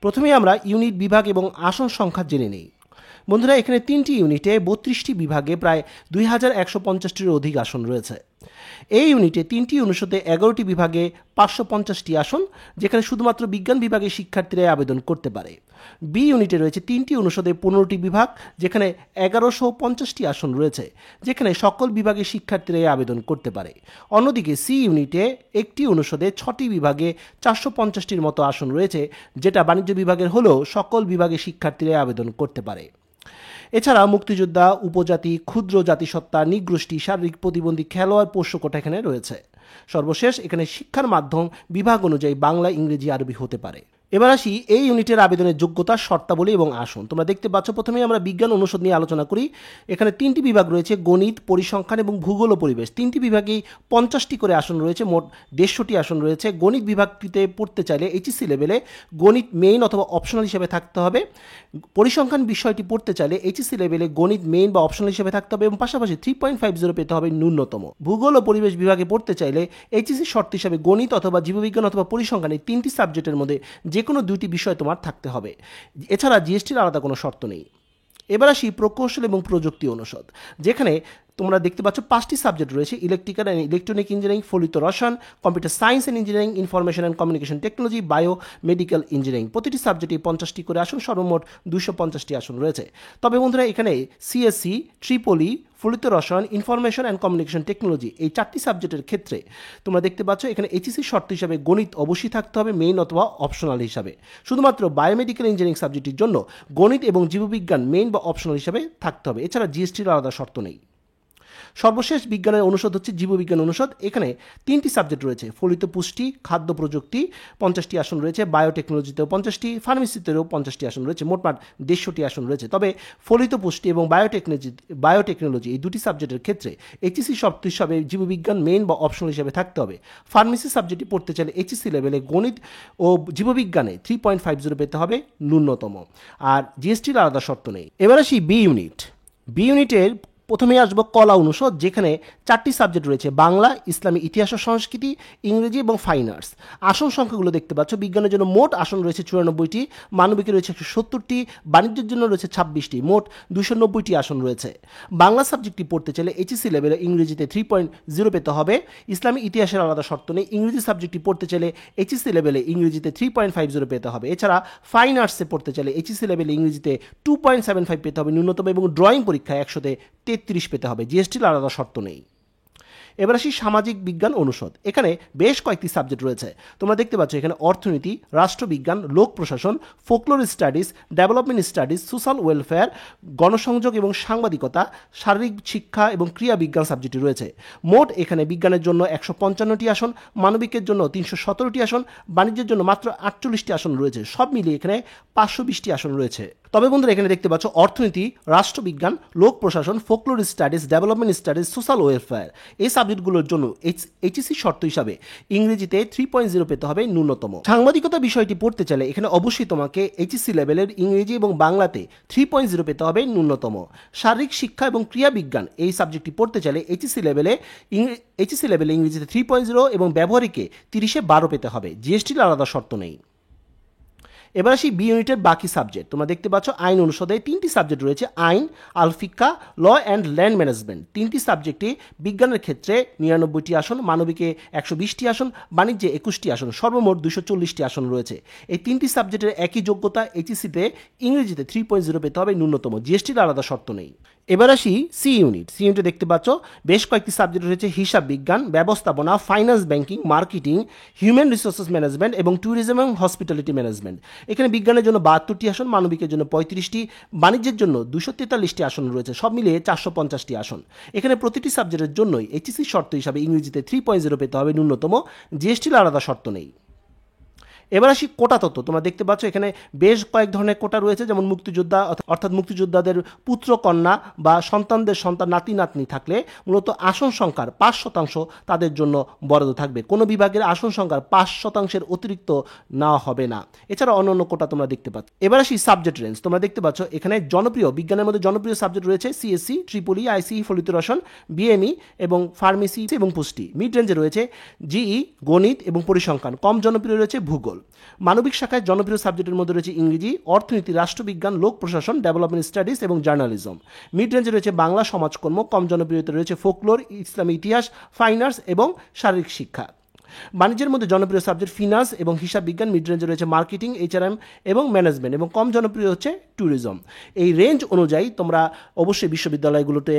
প্রথমেই আমরা ইউনিট বিভাগ এবং আসন সংখ্যা জেনে নিই। বন্ধুরা, এখানে 3টি ইউনিটে 32টি বিভাগে প্রায় 2150টির অধিক আসন রয়েছে। এই ইউনিটে 3টি অনুষদে 11টি বিভাগে 550টি আসন, যেখানে শুধুমাত্র বিজ্ঞান বিভাগের শিক্ষার্থীরা আবেদন করতে পারে। বি ইউনিটে রয়েছে 3টি অনুষদে 15টি বিভাগ, যেখানে 1150টি আসন রয়েছে, যেখানে সকল বিভাগের শিক্ষার্থীরাই আবেদন করতে পারে। অন্যদিকে সি ইউনিটে একটি অনুষদে 6টি বিভাগে 450টির মতো আসন রয়েছে, যেটা বাণিজ্য বিভাগের হলেও সকল বিভাগের শিক্ষার্থীরাই আবেদন করতে পারে। এছাড়া মুক্তিযোদ্ধা, উপজাতি, ক্ষুদ্র জাতিসত্তা, নৃগোষ্ঠী, শারীরিক প্রতিবন্ধী, খেলোয়াড়, পোষ্য কোটা এখানে রয়েছে। সর্বশেষ এখানে শিক্ষার মাধ্যম বিভাগ অনুযায়ী বাংলা, ইংরেজি, আরবি হতে পারে। এবার আসি এই ইউনিটের আবেদনের যোগ্যতা, শর্তাবলী এবং আসন। তোমরা দেখতে পাচ্ছ, প্রথমেই আমরা বিজ্ঞান অনুষদ নিয়ে আলোচনা করি। এখানে 3টি বিভাগ রয়েছে, গণিত, পরিসংখ্যান এবং ভূগোল ও পরিবেশ। 3টি বিভাগেই 50টি করে আসন রয়েছে, মোট 150টি আসন রয়েছে। গণিত বিভাগটিতে পড়তে চাইলে এইচএসসি লেভেলে গণিত মেইন অথবা অপশনাল হিসেবে থাকতে হবে। পরিসংখ্যান বিষয়টি পড়তে চাইলে এইচএসসি লেভেলে গণিত মেইন বা অপশনাল হিসেবে থাকতে হবে এবং পাশাপাশি 3.50 পেতে হবে ন্যূনতম। ভূগোল ও পরিবেশ বিভাগে পড়তে চাইলে এইচএসসি শর্ত হিসাবে গণিত অথবা জীববিজ্ঞান অথবা পরিসংখ্যান, এই 3টি সাবজেক্টের মধ্যে যে কোনো 2টি বিষয় তোমার থাকতে হবে। এছাড়া জিএসটির আলাদা কোনো শর্ত নেই। এবার আসি প্রকৌশল এবং প্রযুক্তি অনুষদ, যেখানে তোমরা দেখতে পাচ্ছ 5টি সাবজেক্ট রয়েছে, ইলেকট্রিক্যাল অ্যান্ড ইলেকট্রনিক ইঞ্জিনিয়ারিং, ফলিত রসায়ন, computer science and engineering, information and communication technology, bio medical engineering. প্রতিটি সাবজেক্টে 50টি করে আসন, সর্বমোট 250টি আসন রয়েছে। তবে বন্ধুরা, এখানে সিএসসি, ট্রিপলি, ফলিত রসায়ন, ইনফরমেশন অ্যান্ড কমিউনিকেশন টেকনোলজি, এই 4টি সাবজেক্টের ক্ষেত্রে তোমরা দেখতে পাচ্ছ এখানে এইচএসসি শর্ত হিসাবে গণিত অবশ্যই থাকতে হবে মেইন অথবা অপশনাল হিসাবে। শুধুমাত্র বায়োমেডিক্যাল ইঞ্জিনিয়ারিং সাবজেক্টের জন্য গণিত এবং জীববিজ্ঞান মেইন বা অপশনাল হিসাবে থাকতে হবে। এছাড়া জিএসটির আলাদা শর্ত নেই। সর্বশেষ বিজ্ঞানের অনুষদ হচ্ছে জীববিজ্ঞান অনুষদ। এখানে 3টি সাবজেক্ট রয়েছে, ফলিত পুষ্টি, খাদ্য প্রযুক্তি, 50টি আসন রয়েছে, বায়োটেকনোলজিতেও 50টি, ফার্মেসিতেও 50টি আসন রয়েছে, মোটমাট 150টি আসন রয়েছে। তবে ফলিত পুষ্টি এবং বায়োটেকনোলজি এই 2টি সাবজেক্টের ক্ষেত্রে এইচএসসি শর্ত হিসাবে জীববিজ্ঞান মেইন বা অপশনাল হিসাবে থাকতে হবে। ফার্মেসি সাবজেক্টটি পড়তে চাইলে এইচএসসি লেভেলে গণিত ও জীববিজ্ঞানে 3.50 পেতে হবে ন্যূনতম। আর জিএসটির আলাদা শর্ত নেই। এবার আসি বি ইউনিট। বি ইউনিটের প্রথমেই আসবো কলা অনুষদ, যেখানে 4টি সাবজেক্ট রয়েছে, বাংলা, ইসলামী ইতিহাস ও সংস্কৃতি, ইংরেজি এবং ফাইন আর্টস। আসন সংখ্যাগুলো দেখতে পাচ্ছ, বিজ্ঞানের জন্য মোট আসন রয়েছে 94টি, মানবিকে রয়েছে 170টি, বাণিজ্যের জন্য রয়েছে 26টি, মোট 290টি আসন রয়েছে। বাংলা সাবজেক্টটি পড়তে চাইলে এইচএসসি লেভেলে ইংরেজিতে 3.0 পেতে হবে। ইসলামী ইতিহাসের আলাদা শর্ত নেই। ইংরেজি সাবজেক্টটি পড়তে চাইলে এইচএসসি লেভেলে ইংরেজিতে 3.50 পেতে হবে। এছাড়া ফাইন আর্টসে পড়তে চাইলে এইচএসসি লেভেলে ইংরেজিতে 2.75 পেতে হবে ন্যূনতম এবং ড্রয়িং পরীক্ষায় 100তে 33 পেতে হবে। জিএসটির আলাদা শর্ত নেই। এবার আসি সামাজিক বিজ্ঞান অনুষদ। এখানে বেশ কয়েকটি সাবজেক্ট রয়েছে, তোমরা দেখতে পাচ্ছ এখানে অর্থনীতি, রাষ্ট্রবিজ্ঞান, লোক প্রশাসন, folklore studies, development studies, social welfare, গণসংযোগ এবং সাংবাদিকতা, শারীরিক শিক্ষা এবং ক্রিয়া বিজ্ঞান সাবজেক্টটি রয়েছে। মোট এখানে বিজ্ঞানের জন্য 155টি আসন, মানবিকের জন্য 317টি আসন, বাণিজ্যের জন্য মাত্র 48টি আসন রয়েছে। সব মিলিয়ে এখানে 520টি আসন রয়েছে। তবে বন্ধুরা, এখানে দেখতে পাচ্ছ অর্থনীতি, রাষ্ট্রবিজ্ঞান, লোক প্রশাসন, folklore studies, development studies, social welfare, এই সাবজেক্টগুলোর জন্য এইচএসসি শর্ত হিসাবে ইংরেজিতে 3.0 পেতে হবে ন্যূনতম। সাংবাদিকতা বিষয়টি পড়তে চাইলে এখানে অবশ্যই তোমাকে এইচএসসি লেভেলের ইংরেজি এবং বাংলাতে 3.0 পেতে হবে ন্যূনতম। শারীরিক শিক্ষা এবং ক্রিয়া বিজ্ঞান এই সাবজেক্টটি পড়তে চাইলে এইচএসসি লেভেলে ইংরেজিতে 3.0 এবং ব্যবহারিকে 30-এ 12 পেতে হবে। জিএসটির আলাদা শর্ত নেই। এবার আসি বি ইউনিটের বাকি সাবজেক্ট। তোমরা দেখতে পাচ্ছ আইন অনুষদে 3টি সাবজেক্ট রয়েছে, আইন, আলফিকা, ল অ্যান্ড ল্যান্ড ম্যানেজমেন্ট। 3টি সাবজেক্টে বিজ্ঞানের ক্ষেত্রে 99টি আসন, মানবিকে 120টি আসন, বাণিজ্যে 21টি আসন, সর্বমোট 240টি আসন রয়েছে। এই 3টি সাবজেক্টের একই যোগ্যতা, এইচএসসিতে ইংরেজিতে 3.0 পেতে হবে ন্যূনতম। জিএসটির আলাদা শর্ত নেই। এবার আসি সি ইউনিট। সি ইউনিটে দেখতে পাচ্ছ বেশ কয়েকটি সাবজেক্ট রয়েছে, হিসাব বিজ্ঞান, ব্যবস্থাপনা, finance, banking, marketing, human resources management এবং ট্যুরিজম এবং হসপিটালিটি ম্যানেজমেন্ট। এখানে বিজ্ঞানের জন্য 72টি আসন, মানবিকের জন্য 35টি, বাণিজ্যের জন্য 243টি আসন রয়েছে। সব মিলিয়ে 450টি আসন। এখানে প্রতিটি সাবজেক্টের জন্যই এইচএসসি শর্ত হিসাবে ইংরেজিতে 3.0 পেতে হবে ন্যূনতম। জিএসটির আলাদা শর্ত নেই। এবার আসি কোটা তত্ত্ব। তোমরা দেখতে পাচ্ছ এখানে বেশ কয়েক ধরনের কোটা রয়েছে, যেমন মুক্তিযোদ্ধা অর্থাৎ মুক্তিযোদ্ধাদের পুত্র কন্যা বা সন্তানদের সন্তান নাতি নাতনি থাকলে মূলত আসন সংখ্যার 5% তাদের জন্য বরাদ্দ থাকবে। কোনো বিভাগের আসন সংখ্যার 5%-এর অতিরিক্ত নেওয়া হবে না। এছাড়া অন্যান্য কোটা তোমরা দেখতে পাচ্ছ। এবার আসি সাবজেক্ট রেঞ্জ। তোমরা দেখতে পাচ্ছ এখানে জনপ্রিয় বিজ্ঞানের মধ্যে জনপ্রিয় সাবজেক্ট রয়েছে সিএসসি, ট্রিপলি, আইসিই, ফলিত রসায়ন, বিএমই এবং ফার্মেসি এবং পুষ্টি। মিড রেঞ্জে রয়েছে জিই, গণিত এবং পরিসংখ্যান। কম জনপ্রিয় রয়েছে ভূগোল। মানবিক শাখায় জনপ্রিয় সাবজেক্টের মধ্যে রয়েছে ইংরেজি, অর্থনীতি, রাষ্ট্রবিজ্ঞান, লোক প্রশাসন, ডেভেলপমেন্ট স্টাডিজ এবং জার্নালিজম। মিড রেঞ্জে রয়েছে বাংলা, সমাজকর্ম, কম জনপ্রিয়তা রয়েছে ফোকলোর, ইসলামী ইতিহাস, ফাইন আর্টস এবং শারীরিক শিক্ষা। বাণিজ্যের মধ্যে জনপ্রিয় সাবজেক্ট ফিনান্স এবং হিসাব বিজ্ঞান, মিড রেঞ্জে রয়েছে মার্কেটিং, এইচআরএম এবং ম্যানেজমেন্ট এবং কম জনপ্রিয় হচ্ছে ট্যুরিজম। এই রেঞ্জ অনুযায়ী তোমরা অবশ্যই বিশ্ববিদ্যালয়গুলোতে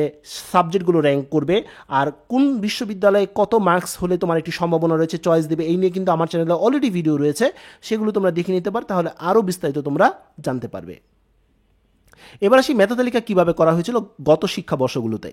সাবজেক্টগুলো র্যাঙ্ক করবে, আর কোন বিশ্ববিদ্যালয়ে কত মার্কস হলে তোমার একটি সম্ভাবনা রয়েছে চয়েস দেবে এই নিয়ে কিন্তু আমার চ্যানেলে অলরেডি ভিডিও রয়েছে, সেগুলো তোমরা দেখে নিতে পারো, তাহলে আরও বিস্তারিত তোমরা জানতে পারবে। এবার আসি মেধা তালিকা কীভাবে করা হয়েছিল গত শিক্ষাবর্ষগুলোতে।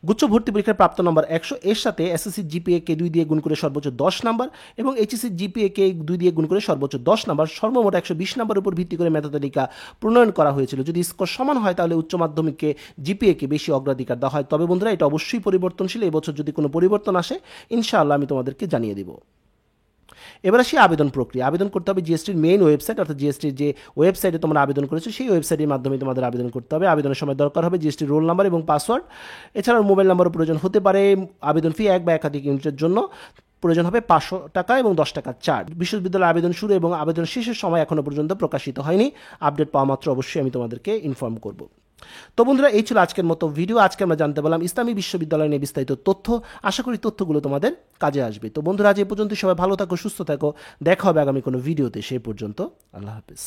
গুচ্ছ ভর্তি পরীক্ষার প্রাপ্ত নম্বর 100, এর সাথে এসএসসি জিপিএ কে 2 দিয়ে গুণ করে সর্বোচ্চ 10 নাম্বার এবং এইচএসসি জিপিএ কে 2 দিয়ে গুণ করে সর্বোচ্চ 10 নাম্বার, সর্বমোট 120 নাম্বার উপর ভিত্তি করে মেধা তালিকা প্রণয়ন করা হয়েছিল। যদি স্কোর সমান হয় তাহলে উচ্চ মাধ্যমিককে জিপিএ কে বেশি অগ্রাধিকার দেওয়া হয়। তবে বন্ধুরা, এটা অবশ্যই পরিবর্তনশীল, এবছর যদি কোনো পরিবর্তন আসে ইনশাআল্লাহ আমি তোমাদেরকে জানিয়ে দেব। এবার আসি আবেদন প্রক্রিয়া। আবেদন করতে হবে জিএসটির মেইন ওয়েবসাইট, অর্থাৎ জিএসটির যে ওয়েবসাইটে তোমরা আবেদন করেছো সেই ওয়েবসাইটের মাধ্যমে তোমাদের আবেদন করতে হবে। আবেদনের সময় দরকার হবে জিএসটির রোল নাম্বার এবং পাসওয়ার্ড, এছাড়াও মোবাইল নাম্বারও প্রয়োজন হতে পারে। আবেদন ফি 1 বা একাধিক ইউনিটের জন্য প্রয়োজন হবে 500 টাকা এবং 10 টাকা চার্জ। বিশ্ববিদ্যালয়ের আবেদন শুরু এবং আবেদন শেষের সময় এখনও পর্যন্ত প্রকাশিত হয়নি। আপডেট পাওয়া মাত্র অবশ্যই আমি তোমাদেরকে ইনফর্ম করব। তো বন্ধুরা, এই ছিল আজকের মতো ভিডিও। আজকে আমরা জানতে পারলাম ইসলামী বিশ্ববিদ্যালয় নিয়ে বিস্তারিত তথ্য। আশা করি তথ্যগুলো তোমাদের কাজে আসবে। তো বন্ধুরা, আজ এই পর্যন্ত, সবাই ভালো থাকো, সুস্থ থাকো, দেখা হবে আগামী কোনো ভিডিওতে। সেই পর্যন্ত আল্লাহ হাফেজ।